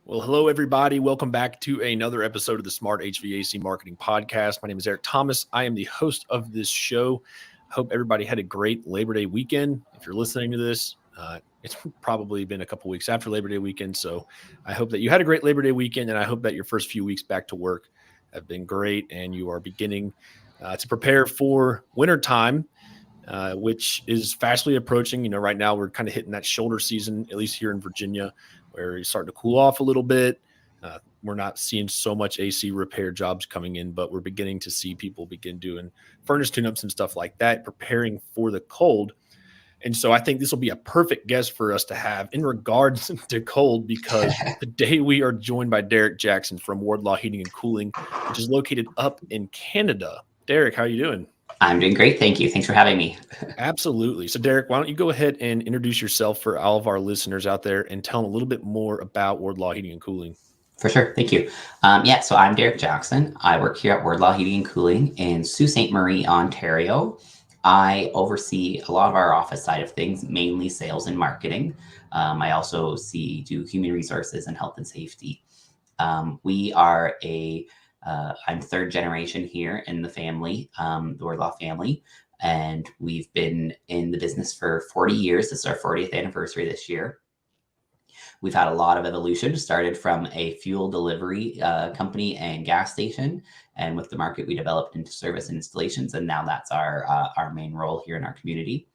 Well, hello, everybody. Welcome back to another episode of the Smart HVAC Marketing Podcast. My name is Eric Thomas. I am the host of this show. I hope everybody had a great Labor Day weekend. If you're listening to this, it's probably been a couple weeks after Labor Day weekend. So I hope that you had a great Labor Day weekend, and I hope that your first few weeks back to work have been great, and you are beginning to prepare for wintertime, which is fastly approaching. You know, right now we're kind of hitting that shoulder season, at least here in Virginia, where it's starting to cool off a little bit. We're not seeing so much AC repair jobs coming in, but we're beginning to see people begin doing furnace tune-ups and stuff like that, preparing for the cold. And so I think this will be a perfect guest for us to have in regards to cold, because today we are joined by Derek Jackson from Wardlaw Heating and Cooling, which is located up in Canada. Derek, how are you doing? I'm doing great. Thank you. Thanks for having me. Absolutely. So, Derek, why don't you go ahead and introduce yourself for all of our listeners out there and tell them a little bit more about Wardlaw Heating and Cooling? For sure. Thank you. So I'm Derek Jackson. I work here at Wardlaw Heating and Cooling in Sault Ste. Marie, Ontario. I oversee a lot of our office side of things, mainly sales and marketing. I also do human resources and health and safety. I'm third generation here in the family, the Wardlaw family, and we've been in the business for 40 years. This is our 40th anniversary this year. We've had a lot of evolution. Started from a fuel delivery company and gas station, and with the market, we developed into service and installations, and now that's our main role here in our community.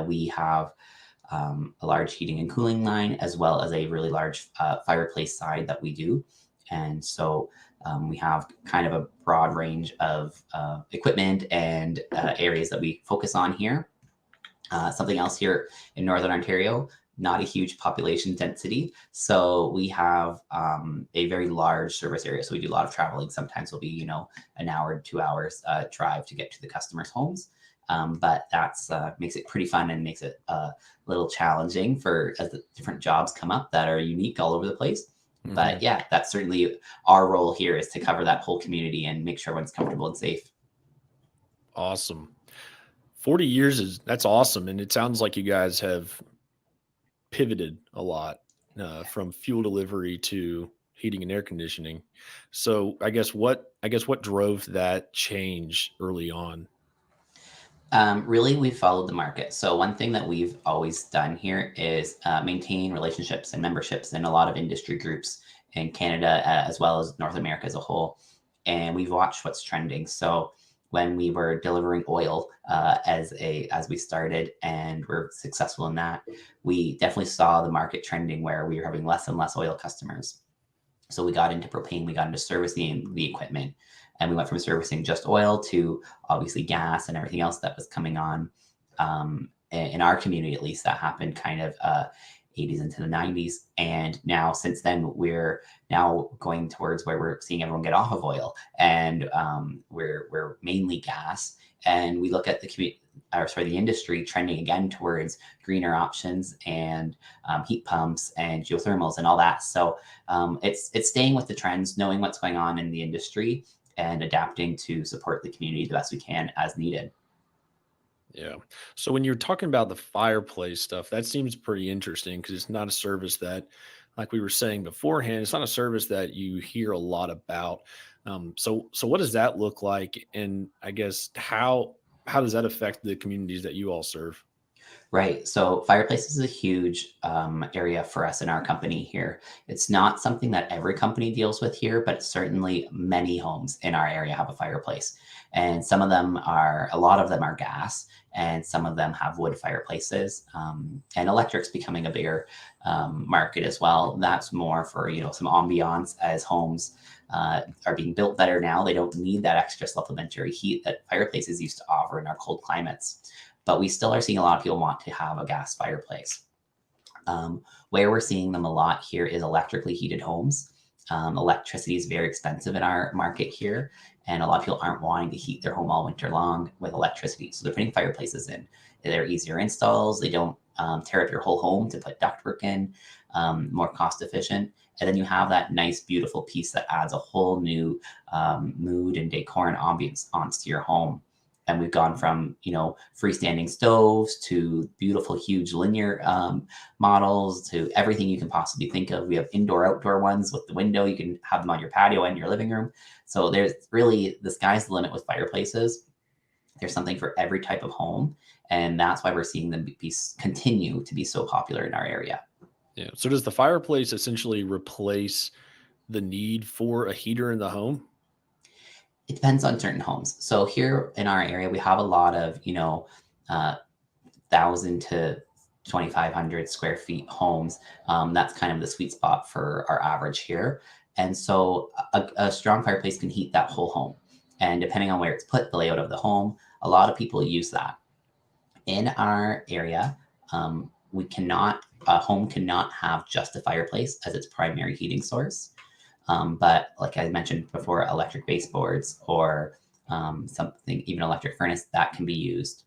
We have a large heating and cooling line, as well as a really large fireplace side that we do, and so we have kind of a broad range of equipment and areas that we focus on here. Something else here in Northern Ontario, not a huge population density. So we have a very large service area. So we do a lot of traveling. Sometimes it'll be, an hour, 2 hours drive to get to the customers' homes. But that's makes it pretty fun and makes it a little challenging as the different jobs come up that are unique all over the place. Mm-hmm. But yeah, that's certainly our role here, is to cover that whole community and make sure everyone's comfortable and safe. Awesome. 40 years that's awesome. And it sounds like you guys have pivoted a lot from fuel delivery to heating and air conditioning. So I guess what drove that change early on? Really, we've followed the market. So one thing that we've always done here is maintain relationships and memberships in a lot of industry groups in Canada, as well as North America as a whole. And we've watched what's trending. So when we were delivering oil as we started, and we're successful in that, we definitely saw the market trending where we were having less and less oil customers. So we got into propane, we got into servicing the equipment, and we went from servicing just oil to obviously gas and everything else that was coming on. In our community, at least, that happened kind of 80s into the 90s. And now, since then, we're now going towards where we're seeing everyone get off of oil, and we're mainly gas. And we look at the industry trending again towards greener options and heat pumps and geothermals and all that. So it's staying with the trends, knowing what's going on in the industry, and adapting to support the community the best we can as needed. Yeah. So when you're talking about the fireplace stuff, that seems pretty interesting, because it's not a service that, like we were saying beforehand, it's not a service that you hear a lot about. So what does that look like? And I guess how does that affect the communities that you all serve? Right. So Fireplaces is a huge area for us in our company here. It's not something that every company deals with here, but certainly many homes in our area have a fireplace. And a lot of them are gas, and some of them have wood fireplaces. And electric's becoming a bigger market as well. That's more for, some ambiance, as homes are being built better now. They don't need that extra supplementary heat that fireplaces used to offer in our cold climates. But we still are seeing a lot of people want to have a gas fireplace. Where we're seeing them a lot here is electrically heated homes. Electricity is very expensive in our market here, and a lot of people aren't wanting to heat their home all winter long with electricity. So they're putting fireplaces in. They're easier installs. They don't tear up your whole home to put ductwork in, more cost efficient. And then you have that nice, beautiful piece that adds a whole new mood and decor and ambiance to your home. And we've gone from, freestanding stoves to beautiful, huge linear models to everything you can possibly think of. We have indoor, outdoor ones with the window. You can have them on your patio and your living room. So there's really, the sky's the limit with fireplaces. There's something for every type of home. And that's why we're seeing them continue to be so popular in our area. Yeah. So does the fireplace essentially replace the need for a heater in the home? It depends on certain homes. So here in our area, we have a lot of, 1,000 to 2,500 square feet homes. That's kind of the sweet spot for our average here. And so a strong fireplace can heat that whole home. And depending on where it's put, the layout of the home, a lot of people use that. In our area, a home cannot have just a fireplace as its primary heating source. But like I mentioned before, electric baseboards or something, even electric furnace, that can be used.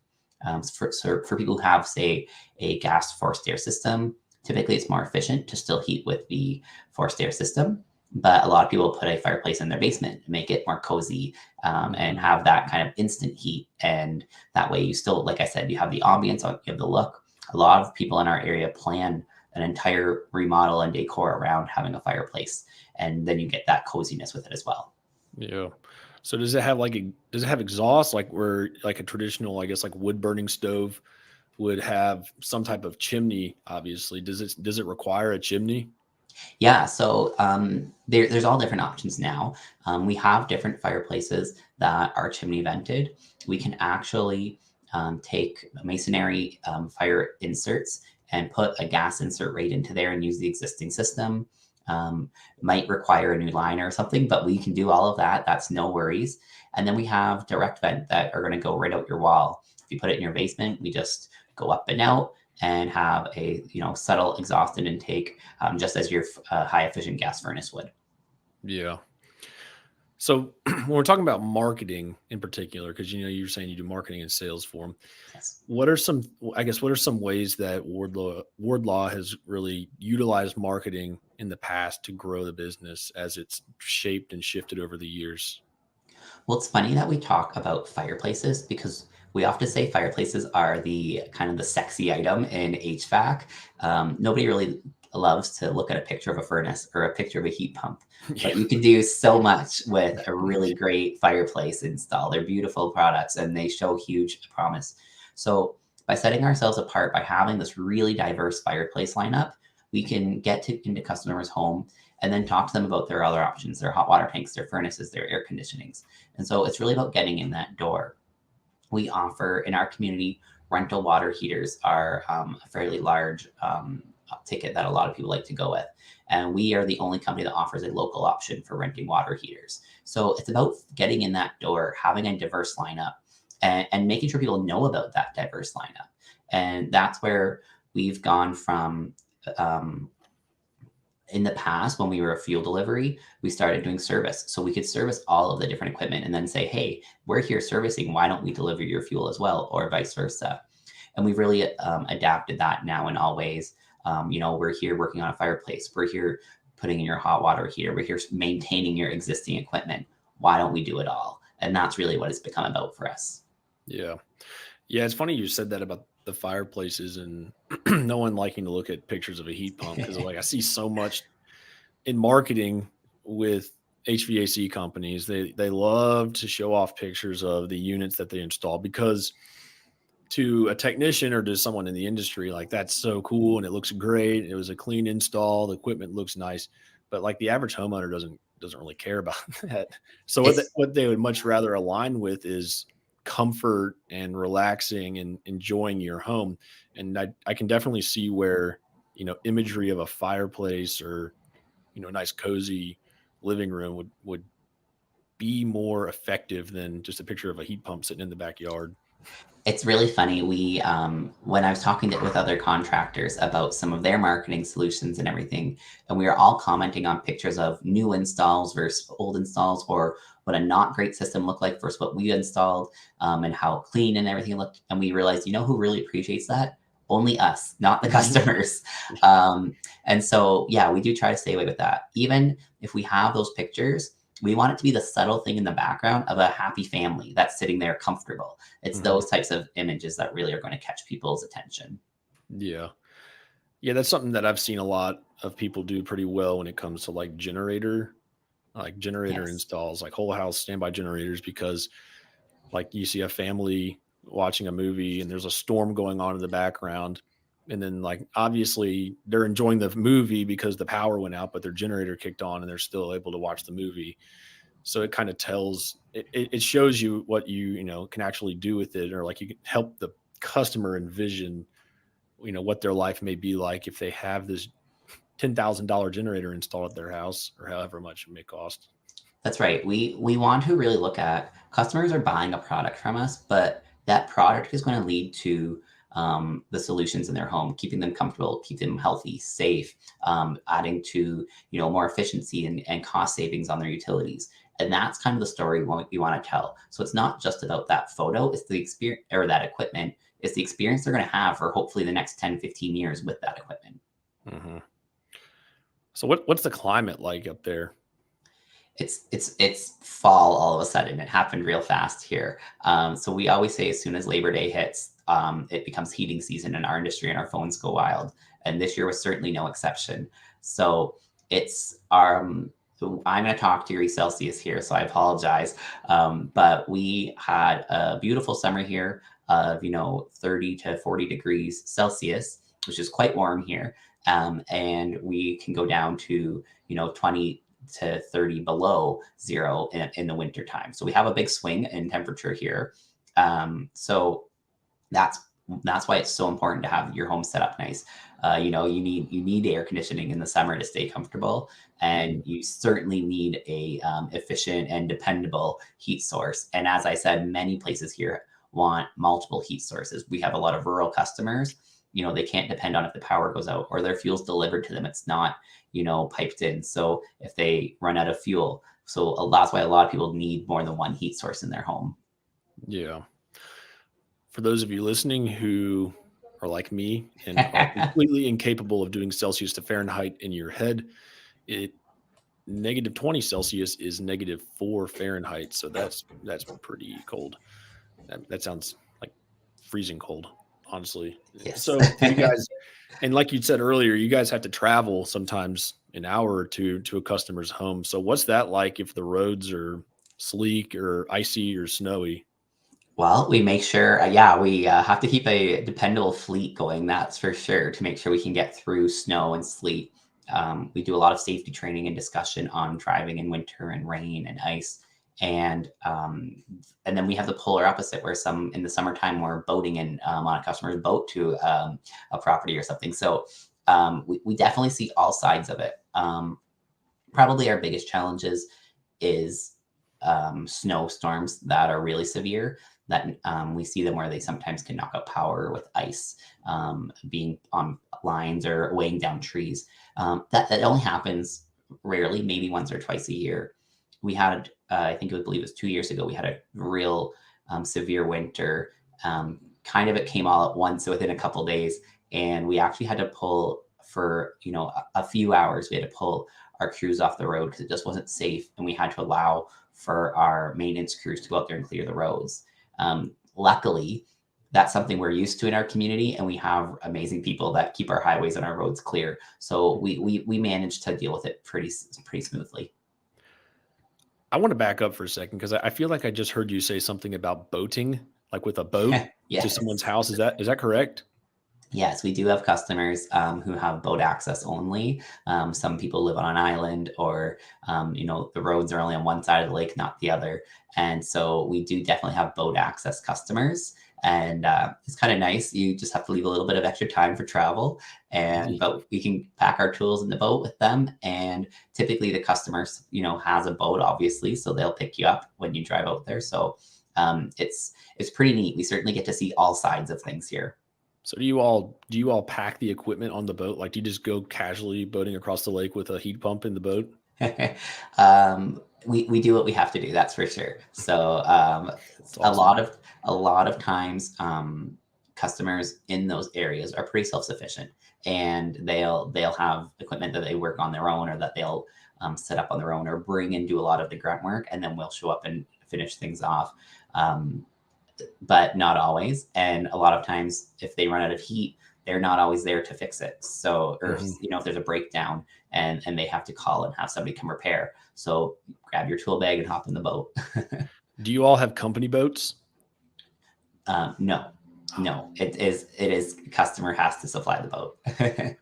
For people who have, say, a gas forced air system, typically it's more efficient to still heat with the forced air system. But a lot of people put a fireplace in their basement to make it more cozy and have that kind of instant heat. And that way you still, like I said, you have the ambience, you have the look. A lot of people in our area plan an entire remodel and decor around having a fireplace. And then you get that coziness with it as well. Yeah. So does it have exhaust like where like a traditional, I guess, like wood burning stove would have some type of chimney, obviously. Does it require a chimney? Yeah, so there's all different options now. We have different fireplaces that are chimney vented. We can actually take masonry fire inserts and put a gas insert right into there and use the existing system. Might require a new liner or something, but we can do all of that. That's no worries. And then we have direct vent that are going to go right out your wall. If you put it in your basement, we just go up and out and have a subtle exhaust and intake, just as your high efficient gas furnace would. Yeah. So when we're talking about marketing in particular, because you're saying you do marketing and sales for them, Yes. what are some ways that Wardlaw has really utilized marketing in the past to grow the business as it's shaped and shifted over the years? Well, it's funny that we talk about fireplaces because we often say fireplaces are the kind of the sexy item in HVAC. Nobody really loves to look at a picture of a furnace or a picture of a heat pump, Yeah. but you can do so much with a really great fireplace install. They're beautiful products and they show huge promise. So by setting ourselves apart by having this really diverse fireplace lineup, we can get into customers' home and then talk to them about their other options, their hot water tanks, their furnaces, their air conditionings. And so it's really about getting in that door. We offer in our community, rental water heaters are a fairly large ticket that a lot of people like to go with. And we are the only company that offers a local option for renting water heaters. So it's about getting in that door, having a diverse lineup, and making sure people know about that diverse lineup. And that's where we've gone from in the past, when we were a fuel delivery, we started doing service. So we could service all of the different equipment and then say, hey, we're here servicing. Why don't we deliver your fuel as well? Or vice versa. And we've really adapted that now in all ways. We're here working on a fireplace. We're here putting in your hot water heater. We're here maintaining your existing equipment. Why don't we do it all? And that's really what it's become about for us. Yeah. Yeah. It's funny you said that about the fireplaces and no one liking to look at pictures of a heat pump because like I see so much in marketing with HVAC companies. They love to show off pictures of the units that they install because to a technician or to someone in the industry, like that's so cool and it looks great. It was a clean install. The equipment looks nice, but like the average homeowner doesn't really care about that. So It's what they would much rather align with is comfort and relaxing and enjoying your home. And I can definitely see where, imagery of a fireplace or, a nice cozy living room would be more effective than just a picture of a heat pump sitting in the backyard. It's really funny. When I was talking with other contractors about some of their marketing solutions and everything, and we were all commenting on pictures of new installs versus old installs, or what a not great system looked like versus what we installed, and how clean and everything looked. And we realized, who really appreciates that? Only us, not the customers. And so, yeah, we do try to stay away with that. Even if we have those pictures, We want it to be the subtle thing in the background of a happy family that's sitting there comfortable. It's those types of images that really are going to catch people's attention. Yeah. Yeah, that's something that I've seen a lot of people do pretty well when it comes to like generator Yes. installs, like whole house standby generators, because like you see a family watching a movie and there's a storm going on in the background. And then like obviously they're enjoying the movie because the power went out, but their generator kicked on and they're still able to watch the movie. So it kind of it shows you what you can actually do with it, or like you can help the customer envision, what their life may be like if they have this $10,000 generator installed at their house, or however much it may cost. That's right. We want to really look at customers are buying a product from us, but that product is going to lead to the solutions in their home, keeping them comfortable, keep them healthy, safe, adding to more efficiency and cost savings on their utilities. And that's kind of the story we want to tell. So it's not just about that photo, it's the experience, or that equipment. It's the experience they're going to have for hopefully the next 10, 15 years with that equipment. Mm-hmm. So what's the climate like up there? It's fall all of a sudden. It happened real fast here. So we always say as soon as Labor Day hits, it becomes heating season in our industry and our phones go wild. And this year was certainly no exception. So it's so I'm going to talk degrees Celsius here, so I apologize. But we had a beautiful summer here of 30 to 40 degrees Celsius, which is quite warm here. And we can go down to 20 to 30 below zero in the winter time. So we have a big swing in temperature here. So that's why it's so important to have your home set up nice. You need air conditioning in the summer to stay comfortable, and you certainly need a efficient and dependable heat source. And as I said, many places here want multiple heat sources. We have a lot of rural customers. They can't depend on if the power goes out or their fuel's delivered to them. It's not piped in. So if they run out of fuel, so that's why a lot of people need more than one heat source in their home. Yeah. For those of you listening who are like me and are completely incapable of doing Celsius to Fahrenheit in your head, -20 Celsius is -4 Fahrenheit. So that's pretty cold. That sounds like freezing cold, honestly. Yes. So do you guys, and like you said earlier, you guys have to travel sometimes an hour or two to a customer's home. So what's that like if the roads are sleek or icy or snowy? Well, we make sure, we have to keep a dependable fleet going, that's for sure, to make sure we can get through snow and sleet. We do a lot of safety training and discussion on driving in winter and rain and ice. And then we have the polar opposite, where some in the summertime we're boating in on a customer's boat to a property or something. So we definitely see all sides of it. Probably our biggest challenges is snowstorms that are really severe, that we see them where they sometimes can knock out power with ice being on lines or weighing down trees. That only happens rarely, maybe once or twice a year. We had, I believe it was 2 years ago, we had a real severe winter. It came all at once within a couple days, and we actually had to pull for a few hours. We had to pull our crews off the road because it just wasn't safe, and we had to allow for our maintenance crews to go out there and clear the roads. Luckily, that's something we're used to in our community, and we have amazing people that keep our highways and our roads clear. So we managed to deal with it pretty smoothly. I want to back up for a second because I feel like I just heard you say something about boating, like with a boat to someone's Yes. house. Is that correct? Yes, we do have customers who have boat access only. Some people live on an island, or the roads are only on one side of the lake, not the other. And so we do definitely have boat access customers, and it's kind of nice. You just have to leave a little bit of extra time for travel, but we can pack our tools in the boat with them. And typically, the customers has a boat, obviously, so they'll pick you up when you drive out there. So it's pretty neat. We certainly get to see all sides of things here. So do you all pack the equipment on the boat? Like, do you just go casually boating across the lake with a heat pump in the boat? We do what we have to do. That's for sure. So That's a awesome. lot of times, customers in those areas are pretty self-sufficient, and they'll have equipment that they work on their own, or that they'll set up on their own, or bring and do a lot of the grunt work, and then we'll show up and finish things off. But not always. And a lot of times, if they run out of heat, they're not always there to fix it. So, or if there's a breakdown and they have to call and have somebody come repair. So grab your tool bag and hop in the boat. Do you all have company boats? No, it is customer has to supply the boat. I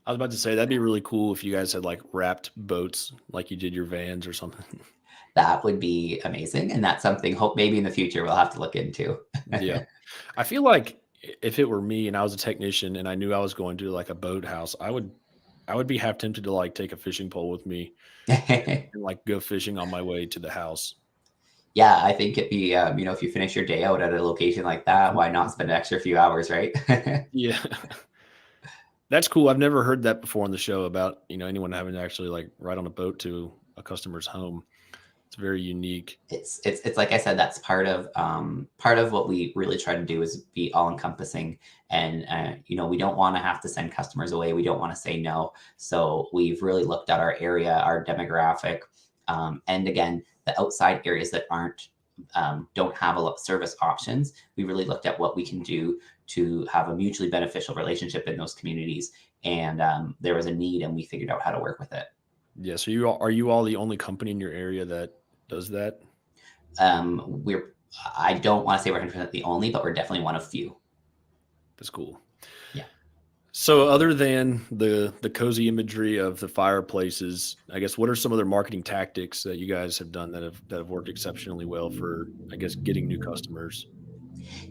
was about to say that'd be really cool if you guys had like wrapped boats like you did your vans or something. That would be amazing. And that's something maybe in the future we'll have to look into. Yeah. I feel like if it were me and I was a technician and I knew I was going to like a boathouse, I would be half tempted to like take a fishing pole with me and like go fishing on my way to the house. Yeah, I think it'd be, if you finish your day out at a location like that, why not spend an extra few hours, right? Yeah. That's cool. I've never heard that before on the show about, anyone having to actually like ride on a boat to a customer's home. It's very unique. It's like I said, that's part of what we really try to do is be all encompassing. And, we don't want to have to send customers away. We don't want to say no. So we've really looked at our area, our demographic, and again, the outside areas that don't have a lot of service options. We really looked at what we can do to have a mutually beneficial relationship in those communities. And there was a need, and we figured out how to work with it. Yeah. So are you all the only company in your area that does that? I don't want to say we're 100% the only, but we're definitely one of few. That's cool. Yeah. So other than the cozy imagery of the fireplaces, I guess, what are some other marketing tactics that you guys have done that have worked exceptionally well for, I guess, getting new customers?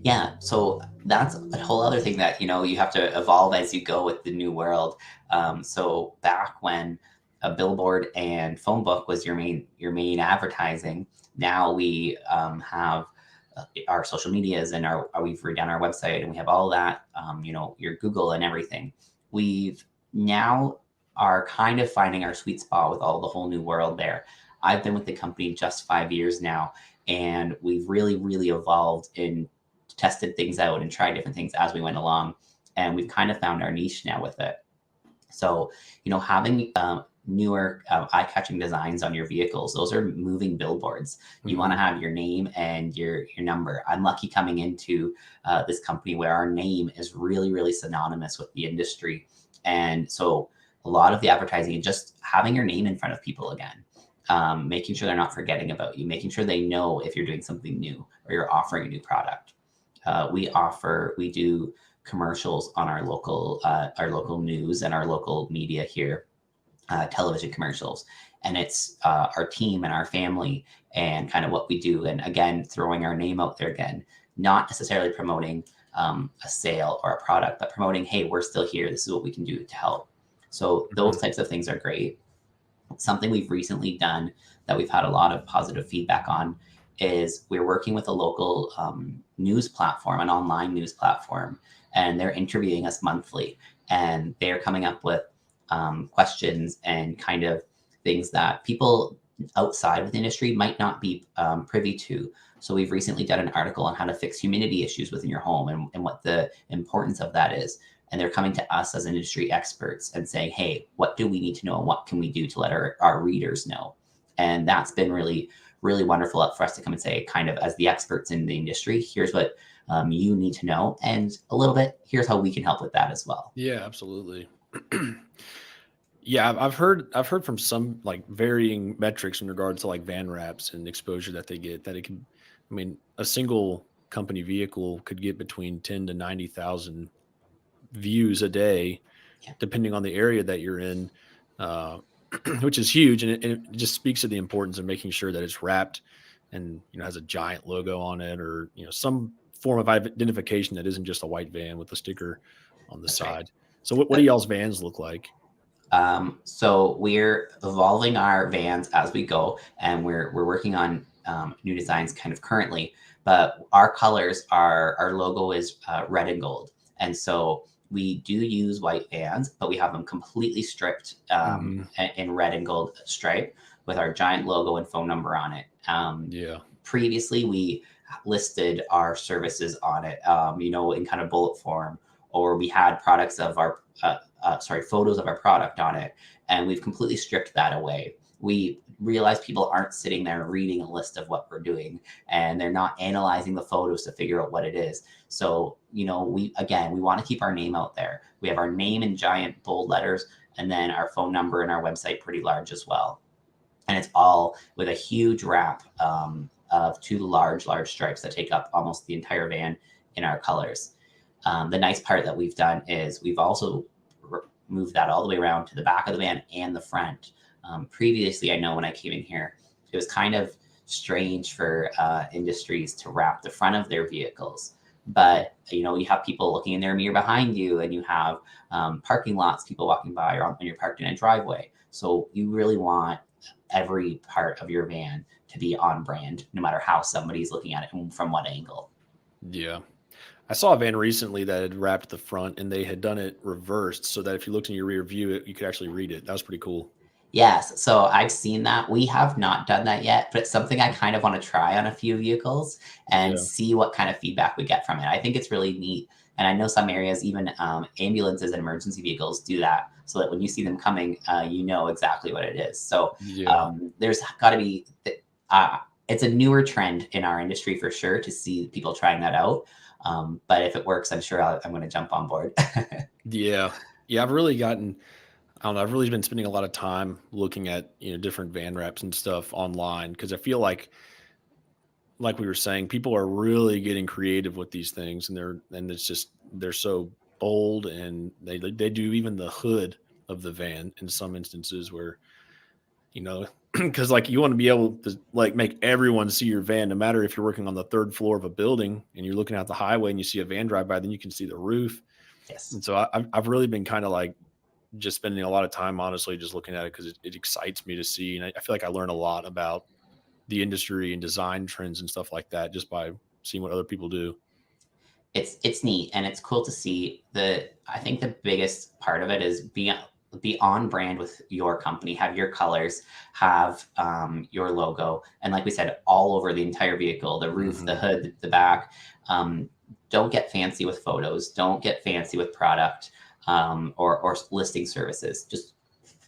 Yeah, so that's a whole other thing that, you have to evolve as you go with the new world. So back when a billboard and phone book was your main advertising, now we have our social medias, and we've redone our website, and we have all that, your Google and everything. We've now are kind of finding our sweet spot with all the whole new world there. I've been with the company just 5 years now, and we've really, really evolved and tested things out and tried different things as we went along. And we've kind of found our niche now with it. So, having newer eye-catching designs on your vehicles, those are moving billboards. You want to have your name and your number. I'm lucky coming into this company where our name is really, really synonymous with the industry. And so a lot of the advertising and just having your name in front of people again, making sure they're not forgetting about you, making sure they know if you're doing something new or you're offering a new product. We do commercials on our local news and our local media here, television commercials, and it's our team and our family and kind of what we do. And again, throwing our name out there again, not necessarily promoting a sale or a product, but promoting, hey, we're still here. This is what we can do to help. So those types of things are great. Something we've recently done that we've had a lot of positive feedback on is we're working with a local news platform, an online news platform, and they're interviewing us monthly, and they're coming up with questions and kind of things that people outside of the industry might not be privy to. So we've recently done an article on how to fix humidity issues within your home and what the importance of that is. And they're coming to us as industry experts and saying, hey, what do we need to know and what can we do to let our readers know? And that's been really, really wonderful for us to come and say, kind of as the experts in the industry, here's what you need to know. And a little bit, here's how we can help with that as well. Yeah, absolutely. Yeah, I've heard from some like varying metrics in regards to like van wraps and exposure that they get, that it can, a single company vehicle could get between 10 to 90,000 views a day, depending on the area that you're in, which is huge. And it just speaks to the importance of making sure that it's wrapped and, has a giant logo on it, or, some form of identification that isn't just a white van with a sticker on the That's side. right. So what do y'all's vans look like? So we're evolving our vans as we go, and we're working on new designs kind of currently, but our colors our logo is red and gold. And so we do use white vans, but we have them completely stripped in red and gold stripe with our giant logo and phone number on it. Previously we listed our services on it, in kind of bullet form, or we had products of our photos of our product on it. And we've completely stripped that away. We realize people aren't sitting there reading a list of what we're doing, and they're not analyzing the photos to figure out what it is. So, we want to keep our name out there. We have our name in giant bold letters, and then our phone number and our website pretty large as well. And it's all with a huge wrap of two large stripes that take up almost the entire van in our colors. The nice part that we've done is we've also moved that all the way around to the back of the van and the front. Previously, I know when I came in here, it was kind of strange for industries to wrap the front of their vehicles. But, you have people looking in their mirror behind you, and you have parking lots, people walking by, or when you're parked in a driveway. So you really want every part of your van to be on brand, no matter how somebody's looking at it and from what angle. Yeah. I saw a van recently that had wrapped the front, and they had done it reversed so that if you looked in your rear view, you could actually read it. That was pretty cool. Yes, so I've seen that. We have not done that yet, but it's something I kind of want to try on a few vehicles and Yeah. see what kind of feedback we get from it. I think it's really neat. And I know some areas, even ambulances and emergency vehicles do that, so that when you see them coming, you know exactly what it is. So Yeah. there's got to be, it's a newer trend in our industry for sure to see people trying that out. But if it works, I'm sure I'm going to jump on board. Yeah. Yeah. I've really gotten, I don't know, I've really been spending a lot of time looking at, different van wraps and stuff online because I feel like we were saying, people are really getting creative with these things, and it's just, they're so bold, and they do even the hood of the van in some instances where, because like you want to be able to like make everyone see your van, no matter if you're working on the third floor of a building and you're looking out the highway and you see a van drive by, then you can see the roof. Yes. And so I've really been kind of like just spending a lot of time, honestly, just looking at it because it excites me to see. And I feel like I learn a lot about the industry and design trends and stuff like that just by seeing what other people do. It's neat, and it's cool to see. I think the biggest part of it is be on brand with your company, have your colors, have your logo, and like we said, all over the entire vehicle, the roof, the Hmm. hood, the back. Don't get fancy with photos, don't get fancy with product, or listing services. Just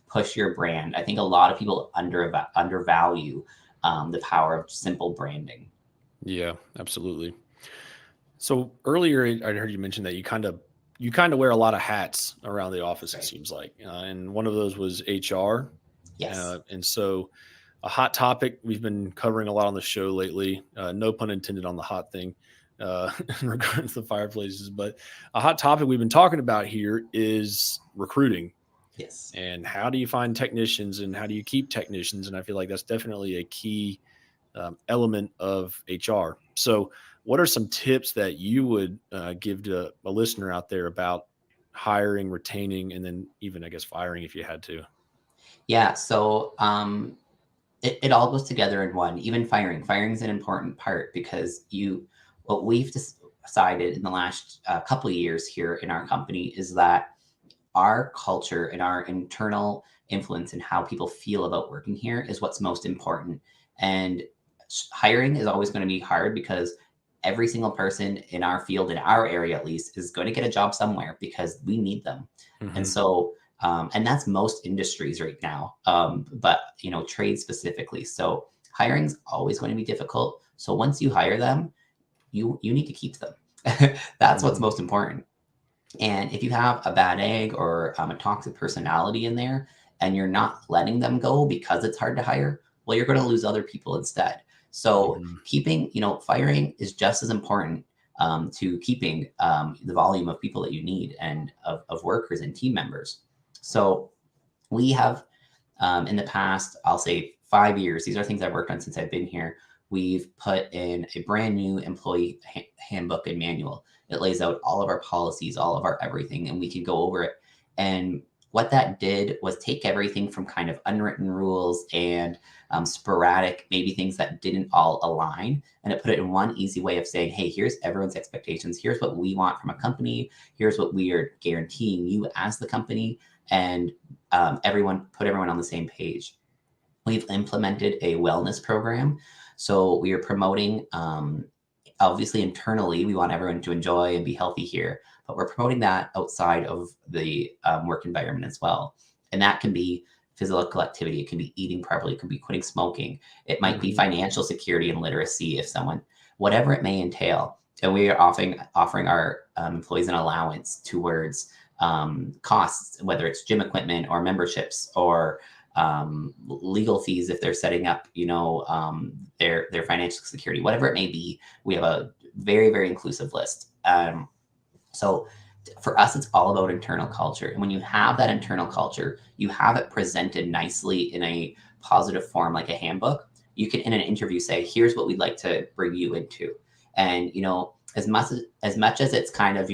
push your brand. I think a lot of people undervalue the power of simple branding. Yeah, absolutely. So earlier, I heard you mention that you kind of wear a lot of hats around the That's office. It right. seems like, and one of those was HR. Yes. And so, a hot topic we've been covering a lot on the show lately. No pun intended on the hot thing, in regards to fireplaces, but a hot topic we've been talking about here is recruiting. Yes. And how do you find technicians, and how do you keep technicians? And I feel like that's definitely a key element of HR. So, what are some tips that you would give to a listener out there about hiring, retaining, and then even, I guess, firing if you had to? Yeah. So it all goes together in one. Even firing. Firing is an important part because what we've decided in the last couple of years here in our company is that our culture and our internal influence and how people feel about working here is what's most important. And hiring is always going to be hard because every single person in our field, in our area at least, is going to get a job somewhere because we need them. And Hmm. so, and that's most industries right now, but trade specifically. So hiring is always going to be difficult. So once you hire them, you need to keep them. That's what's Hmm. most important. And if you have a bad egg or a toxic personality in there and you're not letting them go because it's hard to hire, well, you're going to lose other people instead. So Hmm. firing is just as important to keeping the volume of people that you need and of workers and team members. So we have in the past, I'll say 5 years, these are things I've worked on since I've been here. We've put in a brand new employee handbook and manual. It lays out all of our policies, all of our everything, and we can go over it. And what that did was take everything from kind of unwritten rules and sporadic, maybe things that didn't all align, and it put it in one easy way of saying, hey, here's everyone's expectations. Here's what we want from a company. Here's what we are guaranteeing you as the company. And put everyone on the same page. We've implemented a wellness program. So we are promoting obviously internally, we want everyone to enjoy and be healthy here, but we're promoting that outside of the work environment as well. And that can be physical activity. It can be eating properly. It can be quitting smoking. It might be financial security and literacy if someone, whatever it may entail. And we are offering our employees an allowance towards costs, whether it's gym equipment or memberships or legal fees if they're setting up, their financial security, whatever it may be. We have a very, very inclusive list. So for us, it's all about internal culture. And when you have that internal culture, you have it presented nicely in a positive form, like a handbook. You can, in an interview, say, here's what we'd like to bring you into. And, as much as it's kind of,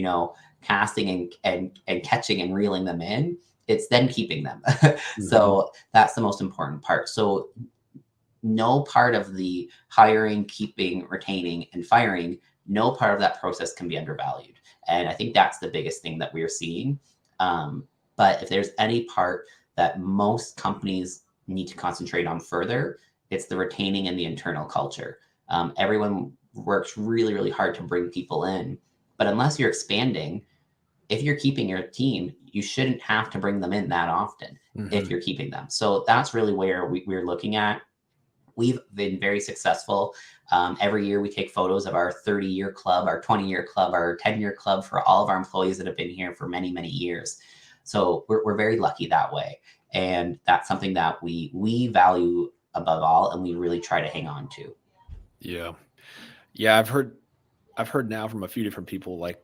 casting and catching and reeling them in, it's then keeping them. So that's the most important part. So no part of the hiring, keeping, retaining, and firing, no part of that process can be undervalued. And I think that's the biggest thing that we're seeing. But if there's any part that most companies need to concentrate on further, it's the retaining and the internal culture. Everyone works really, really hard to bring people in. But unless you're expanding, if you're keeping your team, you shouldn't have to bring them in that often if you're keeping them. So that's really where we're looking at. We've been very successful. Every year we take photos of our 30-year club, our 20-year club, our 10-year club for all of our employees that have been here for many, many years. So we're very lucky that way. And that's something that we value above all, and we really try to hang on to. Yeah. Yeah. I've heard now from a few different people, like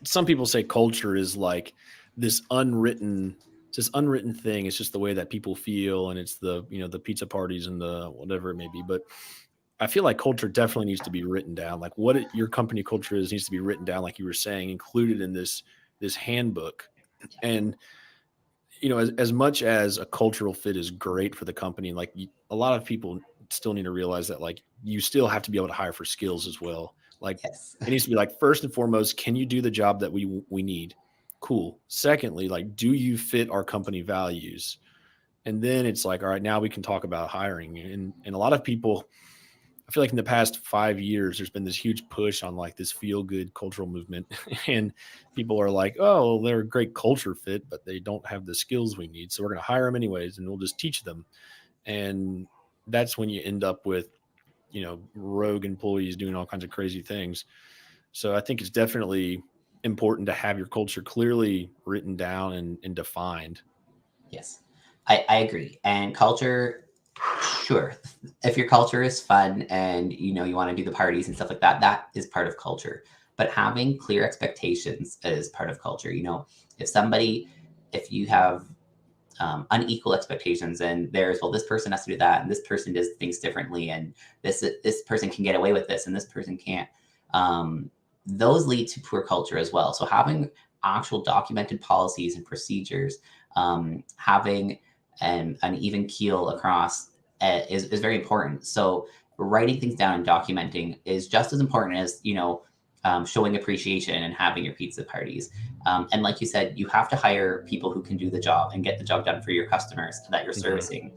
some people say culture is like this unwritten thing. It's just the way that people feel. And it's the pizza parties and the whatever it may be. But I feel like culture definitely needs to be written down. Like your company culture is needs to be written down, like you were saying, included in this handbook. And as much as a cultural fit is great for the company, like a lot of people still need to realize that like you still have to be able to hire for skills as well. Like Yes. it needs to be like first and foremost, can you do the job that we need? Cool. Secondly, like do you fit our company values? And then it's like, all right, now we can talk about hiring. And a lot of people, I feel like in the past 5 years, there's been this huge push on like this feel good cultural movement. And people are like, oh, they're a great culture fit, but they don't have the skills we need. So we're going to hire them anyways, and we'll just teach them. And that's when you end up with, rogue employees doing all kinds of crazy things. So I think it's definitely important to have your culture clearly written down and defined. Yes, I agree. And culture, sure, if your culture is fun and you want to do the parties and stuff like that, that is part of culture. But having clear expectations is part of culture. If you have unequal expectations and this person has to do that and this person does things differently and this person can get away with this and this person can't. Those lead to poor culture as well. So having actual documented policies and procedures, having an even keel across is very important. So writing things down and documenting is just as important as showing appreciation and having your pizza parties. And like you said, you have to hire people who can do the job and get the job done for your customers that you're servicing.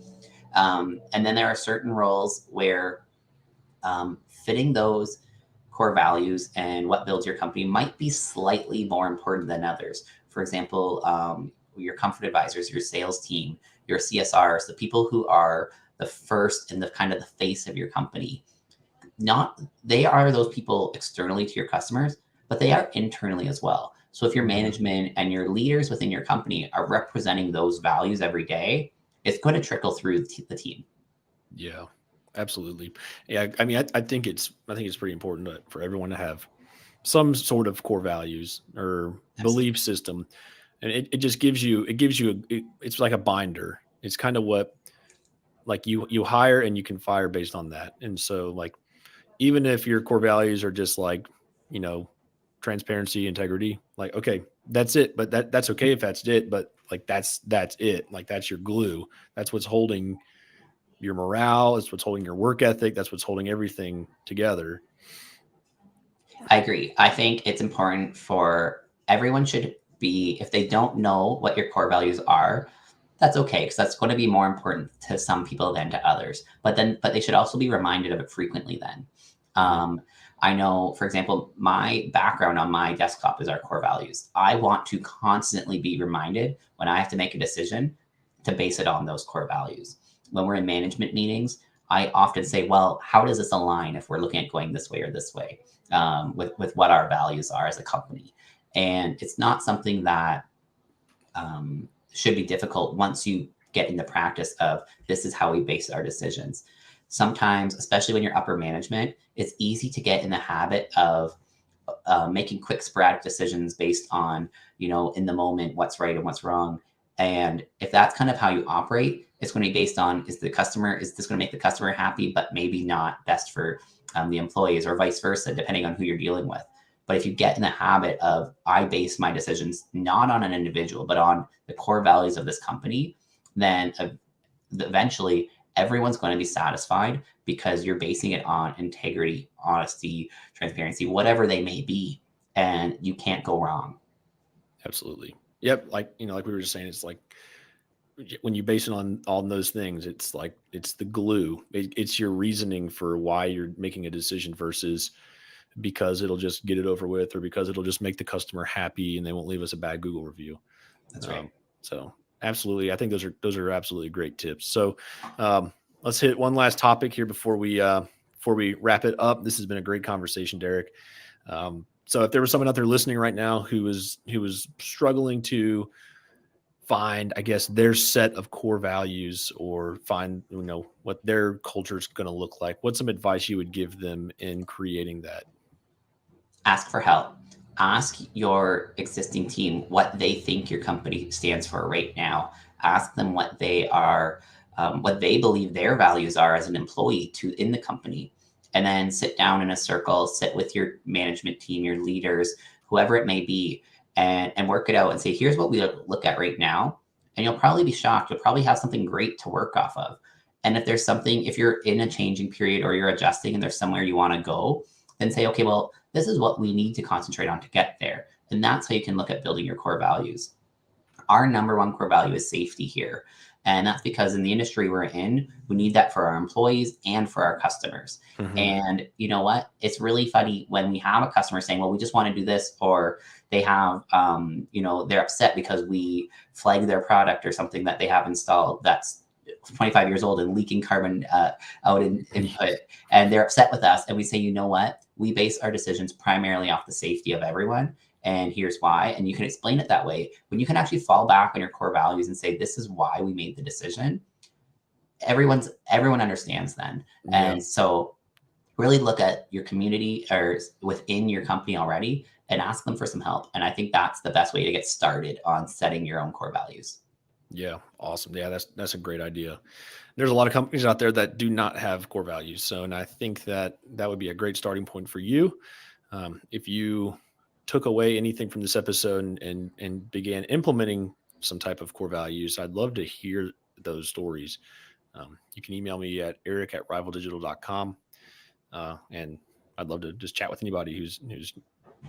And then there are certain roles where fitting those core values and what builds your company might be slightly more important than others. For example, your comfort advisors, your sales team, your CSRs, the people who are the first and the kind of the face of your company. They are those people externally to your customers, but they are internally as well. So if your management and your leaders within your company are representing those values every day, it's going to trickle through the team. Yeah, absolutely. Yeah. I mean, I think it's pretty important for everyone to have some sort of core values or Absolutely. belief system. And it just it's like a binder. It's kind of what, like you hire and you can fire based on that. And so like, even if your core values are just like, you know, transparency, integrity, like, okay, that's it. But that's okay if that's it. But like, that's it. Like, that's your glue. That's what's holding your morale. It's what's holding your work ethic. That's what's holding everything together. I agree. I think it's important for everyone should be, if they don't know what your core values are, that's okay, because that's going to be more important to some people than to others. But they should also be reminded of it frequently then. Mhm. Um, I know, for example, my background on my desktop is our core values. I want to constantly be reminded when I have to make a decision to base it on those core values. When we're in management meetings, I often say, well, how does this align if we're looking at going this way or this way with what our values are as a company? And it's not something that should be difficult once you get in the practice of this is how we base our decisions. Sometimes, especially when you're upper management, it's easy to get in the habit of making quick sporadic decisions based on, in the moment, what's right and what's wrong. And if that's kind of how you operate, it's going to be based on, is this going to make the customer happy, but maybe not best for the employees, or vice versa, depending on who you're dealing with. But if you get in the habit of, I base my decisions not on an individual, but on the core values of this company, then eventually everyone's going to be satisfied because you're basing it on integrity, honesty, transparency, whatever they may be, and you can't go wrong. Absolutely. Yep. Like we were just saying, it's like when you base it on those things, it's like, it's the glue. It's your reasoning for why you're making a decision versus because it'll just get it over with, or because it'll just make the customer happy and they won't leave us a bad Google review. That's right. So absolutely. I think those are absolutely great tips. So let's hit one last topic here before we wrap it up. This has been a great conversation, Derek. So if there was someone out there listening right now who was struggling to find, I guess, their set of core values, or find, what their culture is going to look like, what's some advice you would give them in creating that? Ask for help. Ask your existing team what they think your company stands for right now. Ask them what they are, what they believe their values are as an employee in the company. And then sit down in a circle, sit with your management team, your leaders, whoever it may be, and work it out and say, here's what we look at right now. And you'll probably be shocked. You'll probably have something great to work off of. And if you're in a changing period or you're adjusting and there's somewhere you want to go, then say, okay, well, this is what we need to concentrate on to get there. And that's how you can look at building your core values. Our number one core value is safety here. And that's because in the industry we're in, we need that for our employees and for our customers. Mm-hmm. And you know what? It's really funny when we have a customer saying, well, we just want to do this, or they have, they're upset because we flagged their product or something that they have installed that's 25 years old and leaking carbon out in input, and they're upset with us. And we say, you know what? We base our decisions primarily off the safety of everyone. And here's why. And you can explain it that way. When you can actually fall back on your core values and say, this is why we made the decision, everyone understands then. Yeah. And so really look at your community or within your company already and ask them for some help. And I think that's the best way to get started on setting your own core values. Yeah. Awesome. Yeah. That's a great idea. There's a lot of companies out there that do not have core values. So, and I think that would be a great starting point for you. If you took away anything from this episode and began implementing some type of core values, I'd love to hear those stories. You can email me at eric@rivaldigital.com. And I'd love to just chat with anybody who's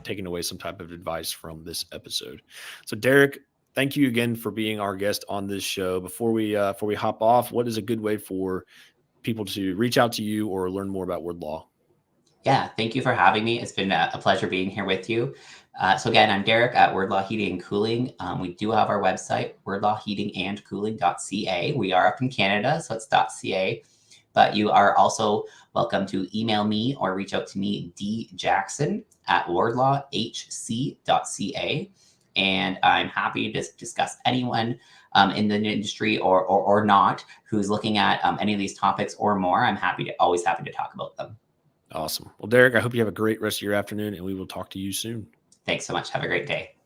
taking away some type of advice from this episode. So Derek, thank you again for being our guest on this show. Before we hop off, what is a good way for people to reach out to you or learn more about Wardlaw? Yeah, thank you for having me. It's been a pleasure being here with you. So again, I'm Derek at Wardlaw Heating and Cooling. We do have our website, wardlawheatingandcooling.ca. We are up in Canada, so it's .ca. But you are also welcome to email me or reach out to me, djackson@wardlawhc.ca. And I'm happy to discuss anyone in the industry or not who's looking at any of these topics or more. I'm always happy to talk about them. Awesome. Well, Derek, I hope you have a great rest of your afternoon, and we will talk to you soon. Thanks so much. Have a great day.